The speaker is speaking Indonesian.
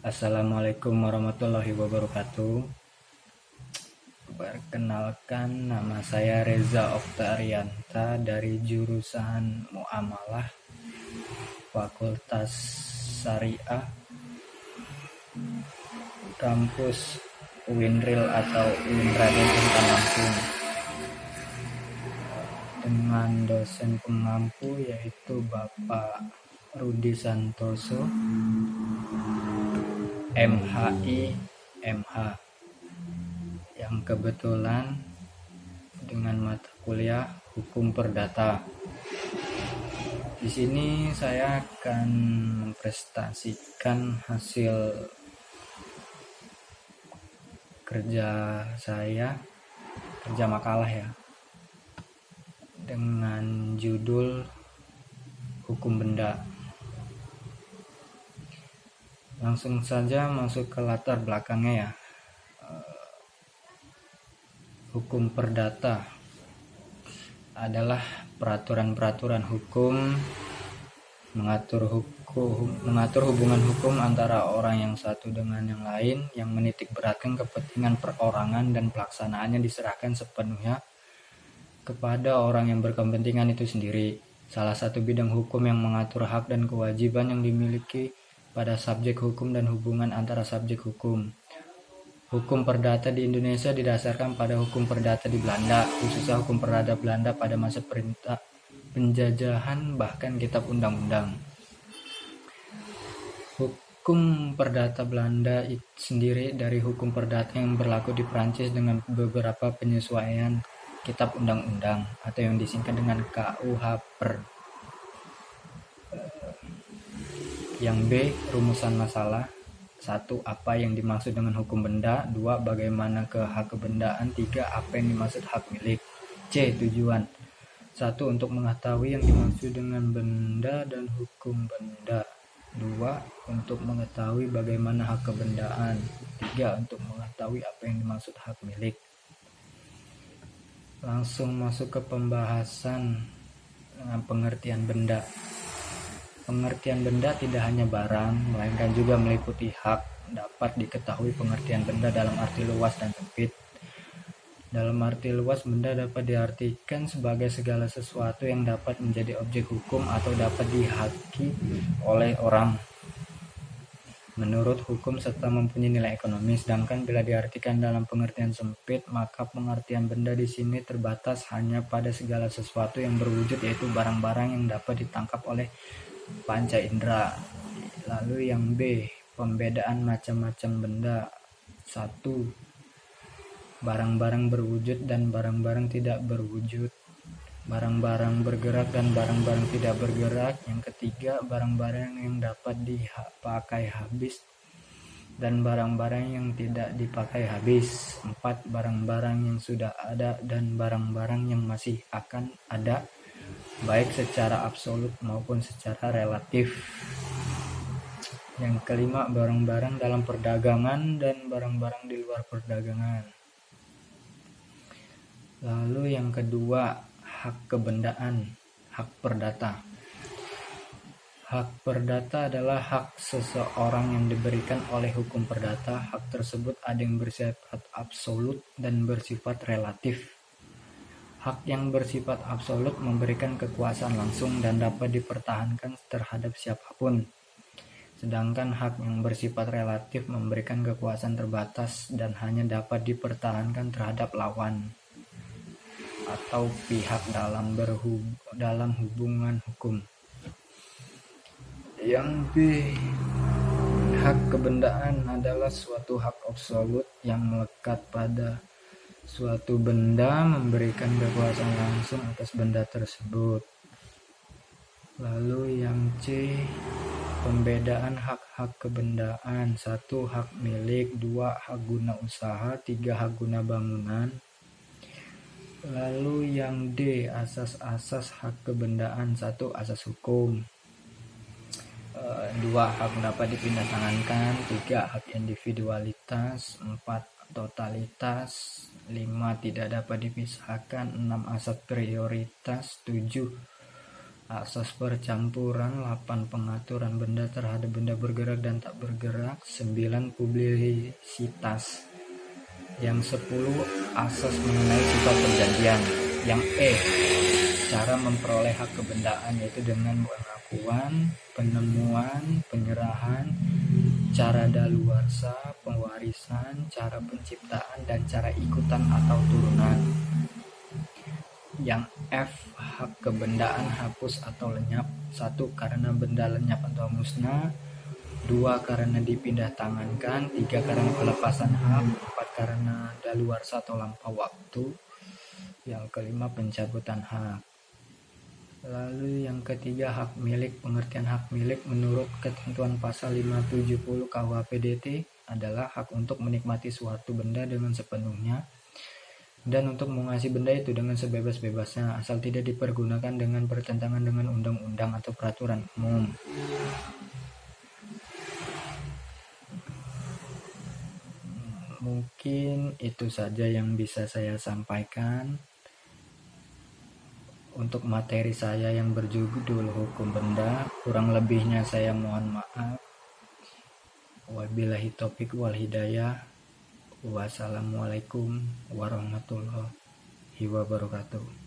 Assalamualaikum warahmatullahi wabarakatuh. Perkenalkan, nama saya Reza Oktarianta dari jurusan Muamalah Fakultas Syariah Kampus Uinril atau UIN Raden Intan Lampung, dengan dosen pengampu yaitu Bapak Rudi Santoso, MHI, MH, yang kebetulan dengan mata kuliah Hukum Perdata. Di sini saya akan mempresentasikan hasil kerja makalah ya, dengan judul Hukum Benda. Langsung saja masuk ke latar belakangnya ya. Hukum perdata adalah peraturan-peraturan hukum mengatur hubungan hukum antara orang yang satu dengan yang lain, yang menitik beratkan kepentingan perorangan dan pelaksanaannya diserahkan sepenuhnya kepada orang yang berkepentingan itu sendiri. Salah satu bidang hukum yang mengatur hak dan kewajiban yang dimiliki pada subjek hukum dan hubungan antara subjek hukum. Hukum perdata di Indonesia didasarkan pada hukum perdata di Belanda, khususnya hukum perdata Belanda pada masa perintah penjajahan bahkan kitab undang-undang. Hukum perdata Belanda itu sendiri dari hukum perdata yang berlaku di Prancis dengan beberapa penyesuaian kitab undang-undang atau yang disingkat dengan KUH-PER. Yang B, rumusan masalah. 1. Apa yang dimaksud dengan hukum benda. 2. Bagaimana ke hak kebendaan. 3. Apa yang dimaksud hak milik. C. Tujuan. 1. Untuk mengetahui yang dimaksud dengan benda dan hukum benda. 2. Untuk mengetahui bagaimana hak kebendaan. 3. Untuk mengetahui apa yang dimaksud hak milik. Langsung masuk ke pembahasan dengan pengertian benda. Pengertian benda tidak hanya barang, melainkan juga meliputi hak. Dapat diketahui pengertian benda dalam arti luas dan sempit. Dalam arti luas, benda dapat diartikan sebagai segala sesuatu yang dapat menjadi objek hukum atau dapat dihaki oleh orang menurut hukum serta mempunyai nilai ekonomis. Sedangkan bila diartikan dalam pengertian sempit, maka pengertian benda di sini terbatas hanya pada segala sesuatu yang berwujud, yaitu barang-barang yang dapat ditangkap oleh panca indera. Lalu yang B, pembedaan macam-macam benda. 1. Barang-barang berwujud dan barang-barang tidak berwujud. Barang-barang bergerak dan barang-barang tidak bergerak. Yang ketiga, barang-barang yang dapat dipakai habis dan barang-barang yang tidak dipakai habis. 4. Barang-barang yang sudah ada dan barang-barang yang masih akan ada, baik secara absolut maupun secara relatif. Yang kelima, barang-barang dalam perdagangan dan barang-barang di luar perdagangan. Lalu yang kedua, hak kebendaan, hak perdata. Hak perdata adalah hak seseorang yang diberikan oleh hukum perdata. Hak tersebut ada yang bersifat absolut dan bersifat relatif. Hak yang bersifat absolut memberikan kekuasaan langsung dan dapat dipertahankan terhadap siapapun. Sedangkan hak yang bersifat relatif memberikan kekuasaan terbatas dan hanya dapat dipertahankan terhadap lawan atau pihak dalam hubungan hukum. Yang B, hak kebendaan adalah suatu hak absolut yang melekat pada suatu benda, memberikan kekuasaan langsung atas benda tersebut. Lalu yang C, pembedaan hak-hak kebendaan. 1. Hak milik. 2. Hak guna usaha. 3. Hak guna bangunan. Lalu yang D, asas-asas hak kebendaan. 1. Asas hukum. 2. Hak dapat dipindahtangankan. 3. Hak individualitas. 4. Totalitas. 5. Tidak dapat dipisahkan. 6. Asas prioritas. 7. asas percampuran, 8 pengaturan benda terhadap benda bergerak dan tak bergerak, 9 publisitas, yang 10 asas mengenai sifat perjanjian, yang cara memperoleh hak kebendaan, yaitu dengan pengakuan, penemuan, penyerahan, cara daluarsa, pewarisan, cara penciptaan, dan cara ikutan atau turunan. Yang F, hak kebendaan hapus atau lenyap. 1. Karena benda lenyap atau musnah. 2. Karena dipindah tangankan. 3. Karena pelepasan hak. 4. Karena daluarsa atau lampau waktu. Yang kelima, pencabutan hak. Lalu yang ketiga, hak milik. Pengertian hak milik menurut ketentuan pasal 570 KUH PDT adalah hak untuk menikmati suatu benda dengan sepenuhnya dan untuk menguasai benda itu dengan sebebas-bebasnya asal tidak dipergunakan dengan bertentangan dengan undang-undang atau peraturan umum. Mungkin itu saja yang bisa saya sampaikan untuk materi saya yang berjudul hukum benda. Kurang lebihnya saya mohon maaf. Wabillahi taufiq wal hidayah. Wassalamualaikum warahmatullahi wabarakatuh.